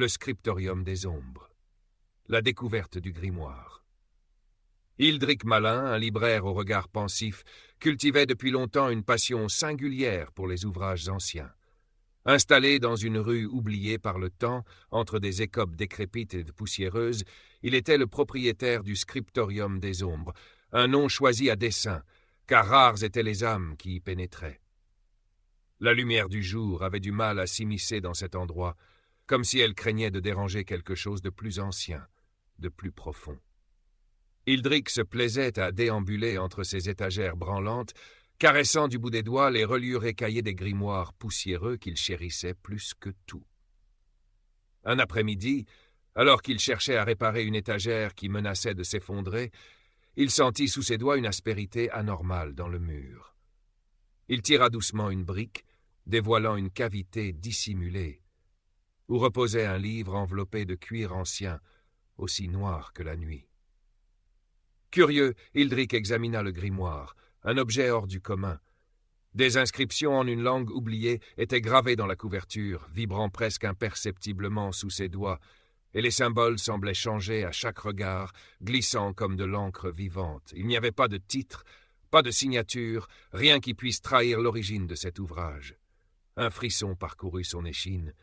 Le scriptorium des ombres. La découverte du grimoire. Hildrick Malin, un libraire au regard pensif, cultivait depuis longtemps une passion singulière pour les ouvrages anciens. Installé dans une rue oubliée par le temps, entre des écopes décrépites et poussiéreuses, il était le propriétaire du scriptorium des ombres, un nom choisi à dessein, car rares étaient les âmes qui y pénétraient. La lumière du jour avait du mal à s'immiscer dans cet endroit, comme si elle craignait de déranger quelque chose de plus ancien, de plus profond. Hildrick se plaisait à déambuler entre ces étagères branlantes, caressant du bout des doigts les reliures écaillées des grimoires poussiéreux qu'il chérissait plus que tout. Un après-midi, alors qu'il cherchait à réparer une étagère qui menaçait de s'effondrer, il sentit sous ses doigts une aspérité anormale dans le mur. Il tira doucement une brique, dévoilant une cavité dissimulée, où reposait un livre enveloppé de cuir ancien, aussi noir que la nuit. Curieux, Hildrick examina le grimoire, un objet hors du commun. Des inscriptions en une langue oubliée étaient gravées dans la couverture, vibrant presque imperceptiblement sous ses doigts, et les symboles semblaient changer à chaque regard, glissant comme de l'encre vivante. Il n'y avait pas de titre, pas de signature, rien qui puisse trahir l'origine de cet ouvrage. Un frisson parcourut son échine,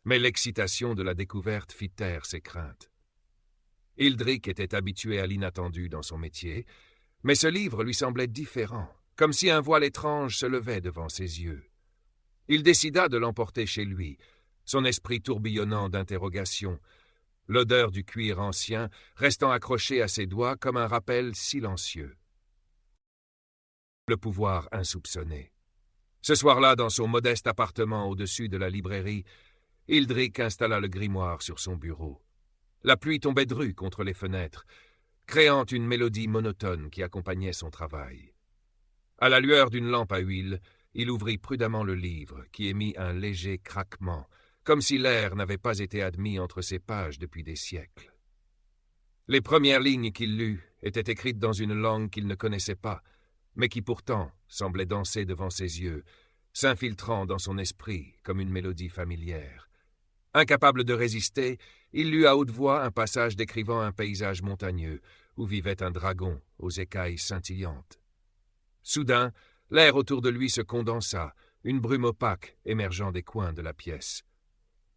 mais l'excitation de la découverte fit taire ses craintes. Hildrick était habitué à l'inattendu dans son métier, mais ce livre lui semblait différent, comme si un voile étrange se levait devant ses yeux. Il décida de l'emporter chez lui, son esprit tourbillonnant d'interrogations, l'odeur du cuir ancien restant accrochée à ses doigts comme un rappel silencieux. Le pouvoir insoupçonné. Ce soir-là, dans son modeste appartement au-dessus de la librairie, Hildrick installa le grimoire sur son bureau. La pluie tombait drue contre les fenêtres, créant une mélodie monotone qui accompagnait son travail. À la lueur d'une lampe à huile, il ouvrit prudemment le livre, qui émit un léger craquement, comme si l'air n'avait pas été admis entre ses pages depuis des siècles. Les premières lignes qu'il lut étaient écrites dans une langue qu'il ne connaissait pas, mais qui pourtant semblait danser devant ses yeux, s'infiltrant dans son esprit comme une mélodie familière. Incapable de résister, il lut à haute voix un passage décrivant un paysage montagneux, où vivait un dragon aux écailles scintillantes. Soudain, l'air autour de lui se condensa, une brume opaque émergeant des coins de la pièce.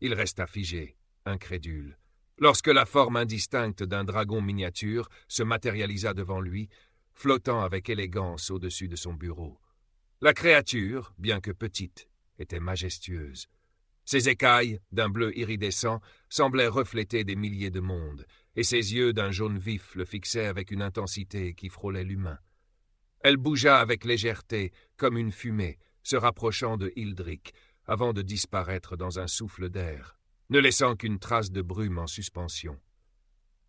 Il resta figé, incrédule, lorsque la forme indistincte d'un dragon miniature se matérialisa devant lui, flottant avec élégance au-dessus de son bureau. La créature, bien que petite, était majestueuse. Ses écailles, d'un bleu iridescent, semblaient refléter des milliers de mondes, et ses yeux d'un jaune vif le fixaient avec une intensité qui frôlait l'humain. Elle bougea avec légèreté, comme une fumée, se rapprochant de Hildrick, avant de disparaître dans un souffle d'air, ne laissant qu'une trace de brume en suspension.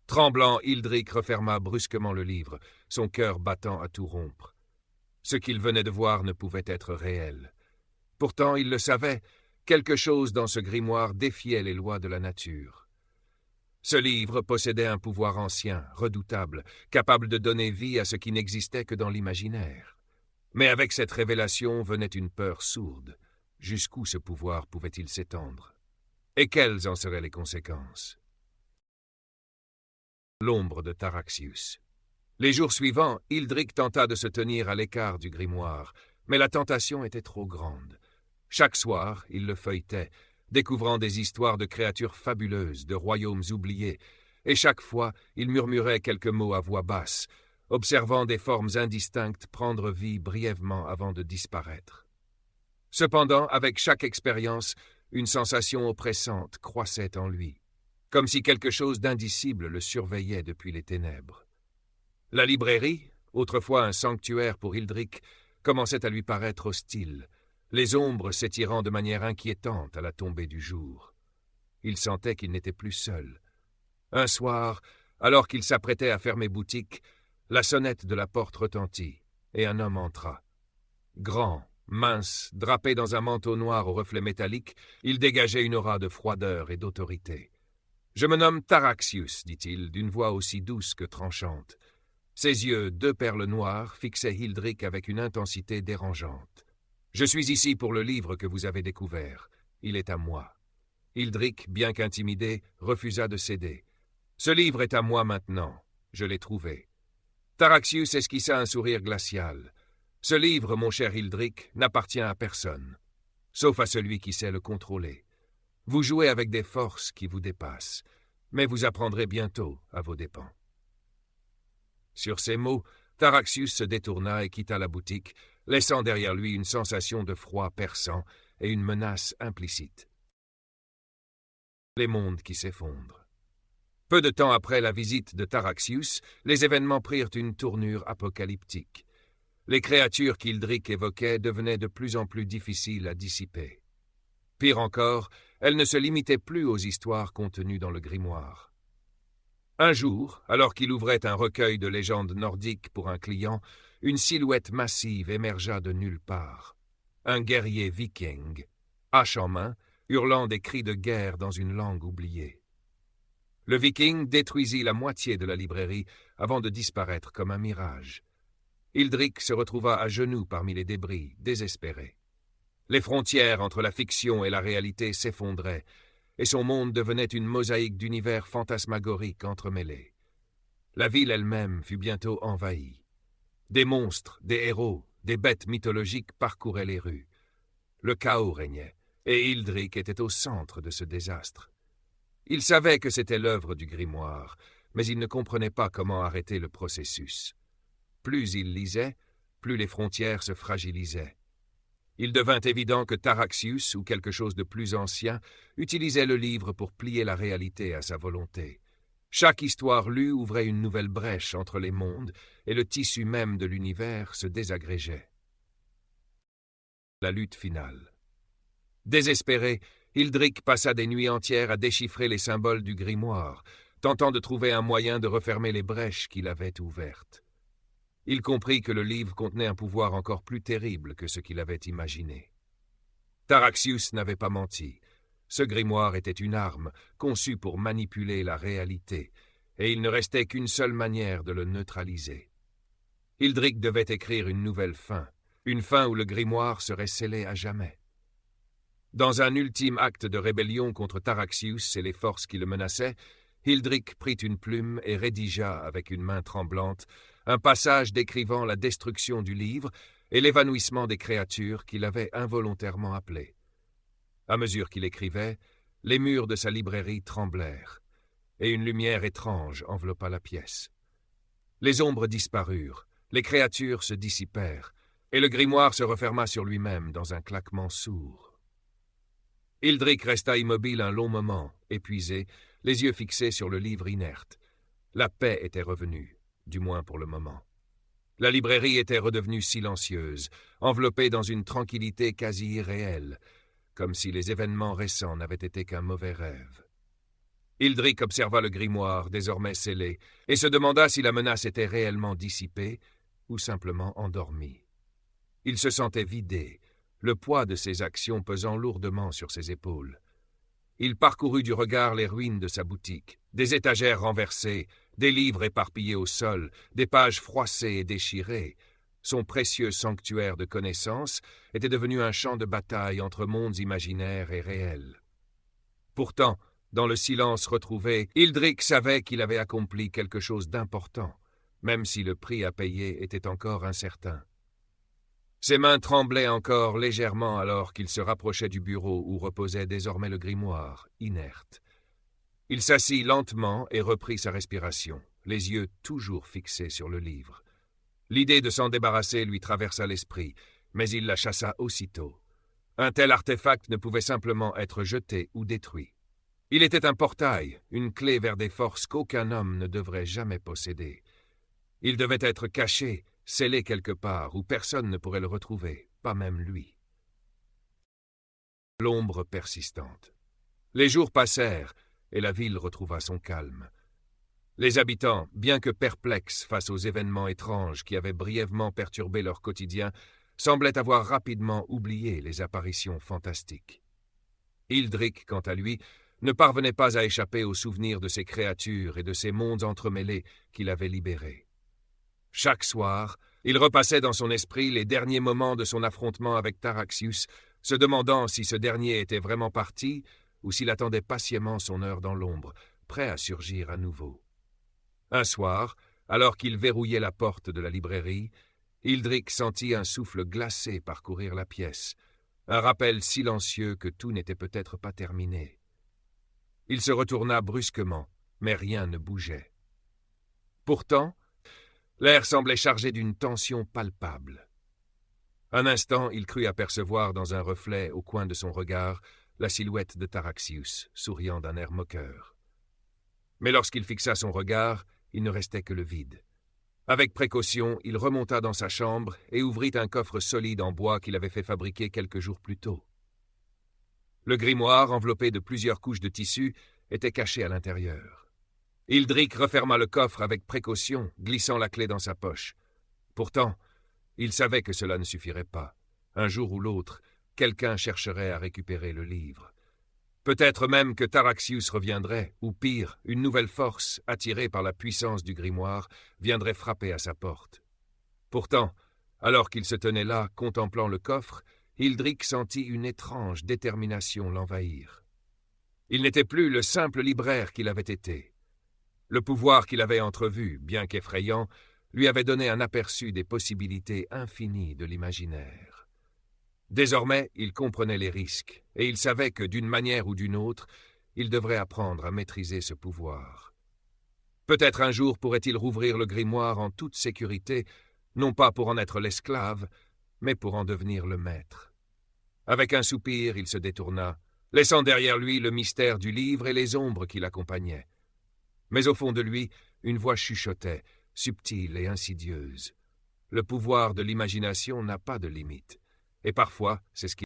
Tremblant, Hildrick referma brusquement le livre, son cœur battant à tout rompre. Ce qu'il venait de voir ne pouvait être réel. Pourtant, il le savait, quelque chose dans ce grimoire défiait les lois de la nature. Ce livre possédait un pouvoir ancien, redoutable, capable de donner vie à ce qui n'existait que dans l'imaginaire. Mais avec cette révélation venait une peur sourde. Jusqu'où ce pouvoir pouvait-il s'étendre? Et quelles en seraient les conséquences? L'ombre de Taraxius. Les jours suivants, Hildrick tenta de se tenir à l'écart du grimoire, mais la tentation était trop grande. Chaque soir, il le feuilletait, découvrant des histoires de créatures fabuleuses, de royaumes oubliés, et chaque fois, il murmurait quelques mots à voix basse, observant des formes indistinctes prendre vie brièvement avant de disparaître. Cependant, avec chaque expérience, une sensation oppressante croissait en lui, comme si quelque chose d'indicible le surveillait depuis les ténèbres. La librairie, autrefois un sanctuaire pour Hildrick, commençait à lui paraître hostile, les ombres s'étirant de manière inquiétante à la tombée du jour. Il sentait qu'il n'était plus seul. Un soir, alors qu'il s'apprêtait à fermer boutique, la sonnette de la porte retentit, et un homme entra. Grand, mince, drapé dans un manteau noir aux reflets métalliques, il dégageait une aura de froideur et d'autorité. « Je me nomme Taraxius, dit-il, d'une voix aussi douce que tranchante. Ses yeux, deux perles noires, fixaient Hildrick avec une intensité dérangeante. « Je suis ici pour le livre que vous avez découvert. Il est à moi. Hildrick, bien qu'intimidé, refusa de céder. « Ce livre est à moi maintenant. Je l'ai trouvé. » Taraxius esquissa un sourire glacial. « Ce livre, mon cher Hildrick, n'appartient à personne, sauf à celui qui sait le contrôler. Vous jouez avec des forces qui vous dépassent, mais vous apprendrez bientôt à vos dépens. » Sur ces mots, Taraxius se détourna et quitta la boutique, laissant derrière lui une sensation de froid perçant et une menace implicite. Les mondes qui s'effondrent. Peu de temps après la visite de Taraxius, les événements prirent une tournure apocalyptique. Les créatures qu'Hildrick évoquait devenaient de plus en plus difficiles à dissiper. Pire encore, elles ne se limitaient plus aux histoires contenues dans le grimoire. Un jour, alors qu'il ouvrait un recueil de légendes nordiques pour un client, une silhouette massive émergea de nulle part. Un guerrier viking, hache en main, hurlant des cris de guerre dans une langue oubliée. Le viking détruisit la moitié de la librairie avant de disparaître comme un mirage. Hildrick se retrouva à genoux parmi les débris, désespéré. Les frontières entre la fiction et la réalité s'effondraient, et son monde devenait une mosaïque d'univers fantasmagoriques entremêlés. La ville elle-même fut bientôt envahie. Des monstres, des héros, des bêtes mythologiques parcouraient les rues. Le chaos régnait, et Hildrick était au centre de ce désastre. Il savait que c'était l'œuvre du grimoire, mais il ne comprenait pas comment arrêter le processus. Plus il lisait, plus les frontières se fragilisaient. Il devint évident que Taraxius, ou quelque chose de plus ancien, utilisait le livre pour plier la réalité à sa volonté. Chaque histoire lue ouvrait une nouvelle brèche entre les mondes, et le tissu même de l'univers se désagrégeait. La lutte finale. Désespéré, Hildrick passa des nuits entières à déchiffrer les symboles du grimoire, tentant de trouver un moyen de refermer les brèches qu'il avait ouvertes. Il comprit que le livre contenait un pouvoir encore plus terrible que ce qu'il avait imaginé. Taraxius n'avait pas menti. Ce grimoire était une arme, conçue pour manipuler la réalité, et il ne restait qu'une seule manière de le neutraliser. Hildrick devait écrire une nouvelle fin, une fin où le grimoire serait scellé à jamais. Dans un ultime acte de rébellion contre Taraxius et les forces qui le menaçaient, Hildrick prit une plume et rédigea, avec une main tremblante, un passage décrivant la destruction du livre et l'évanouissement des créatures qu'il avait involontairement appelées. À mesure qu'il écrivait, les murs de sa librairie tremblèrent, et une lumière étrange enveloppa la pièce. Les ombres disparurent, les créatures se dissipèrent, et le grimoire se referma sur lui-même dans un claquement sourd. Hildrick resta immobile un long moment, épuisé, les yeux fixés sur le livre inerte. La paix était revenue, du moins pour le moment. La librairie était redevenue silencieuse, enveloppée dans une tranquillité quasi irréelle, comme si les événements récents n'avaient été qu'un mauvais rêve. Hildrick observa le grimoire, désormais scellé, et se demanda si la menace était réellement dissipée ou simplement endormie. Il se sentait vidé, le poids de ses actions pesant lourdement sur ses épaules. Il parcourut du regard les ruines de sa boutique, des étagères renversées, des livres éparpillés au sol, des pages froissées et déchirées. Son précieux sanctuaire de connaissances était devenu un champ de bataille entre mondes imaginaires et réels. Pourtant, dans le silence retrouvé, Hildrick savait qu'il avait accompli quelque chose d'important, même si le prix à payer était encore incertain. Ses mains tremblaient encore légèrement alors qu'il se rapprochait du bureau où reposait désormais le grimoire, inerte. Il s'assit lentement et reprit sa respiration, les yeux toujours fixés sur le livre. L'idée de s'en débarrasser lui traversa l'esprit, mais il la chassa aussitôt. Un tel artefact ne pouvait simplement être jeté ou détruit. Il était un portail, une clé vers des forces qu'aucun homme ne devrait jamais posséder. Il devait être caché, scellé quelque part où personne ne pourrait le retrouver, pas même lui. L'ombre persistante. Les jours passèrent et la ville retrouva son calme. Les habitants, bien que perplexes face aux événements étranges qui avaient brièvement perturbé leur quotidien, semblaient avoir rapidement oublié les apparitions fantastiques. Hildrick, quant à lui, ne parvenait pas à échapper aux souvenirs de ces créatures et de ces mondes entremêlés qu'il avait libérés. Chaque soir, il repassait dans son esprit les derniers moments de son affrontement avec Taraxius, se demandant si ce dernier était vraiment parti ou s'il attendait patiemment son heure dans l'ombre, prêt à surgir à nouveau. Un soir, alors qu'il verrouillait la porte de la librairie, Hildrick sentit un souffle glacé parcourir la pièce, un rappel silencieux que tout n'était peut-être pas terminé. Il se retourna brusquement, mais rien ne bougeait. Pourtant, l'air semblait chargé d'une tension palpable. Un instant, il crut apercevoir dans un reflet au coin de son regard la silhouette de Taraxius, souriant d'un air moqueur. Mais lorsqu'il fixa son regard, il ne restait que le vide. Avec précaution, il remonta dans sa chambre et ouvrit un coffre solide en bois qu'il avait fait fabriquer quelques jours plus tôt. Le grimoire, enveloppé de plusieurs couches de tissu, était caché à l'intérieur. Hildrick referma le coffre avec précaution, glissant la clé dans sa poche. Pourtant, il savait que cela ne suffirait pas. Un jour ou l'autre, quelqu'un chercherait à récupérer le livre. Peut-être même que Taraxius reviendrait, ou pire, une nouvelle force, attirée par la puissance du grimoire, viendrait frapper à sa porte. Pourtant, alors qu'il se tenait là, contemplant le coffre, Hildrick sentit une étrange détermination l'envahir. Il n'était plus le simple libraire qu'il avait été. Le pouvoir qu'il avait entrevu, bien qu'effrayant, lui avait donné un aperçu des possibilités infinies de l'imaginaire. Désormais, il comprenait les risques, et il savait que, d'une manière ou d'une autre, il devrait apprendre à maîtriser ce pouvoir. Peut-être un jour pourrait-il rouvrir le grimoire en toute sécurité, non pas pour en être l'esclave, mais pour en devenir le maître. Avec un soupir, il se détourna, laissant derrière lui le mystère du livre et les ombres qui l'accompagnaient. Mais au fond de lui, une voix chuchotait, subtile et insidieuse. Le pouvoir de l'imagination n'a pas de limite. Et parfois, c'est ce qui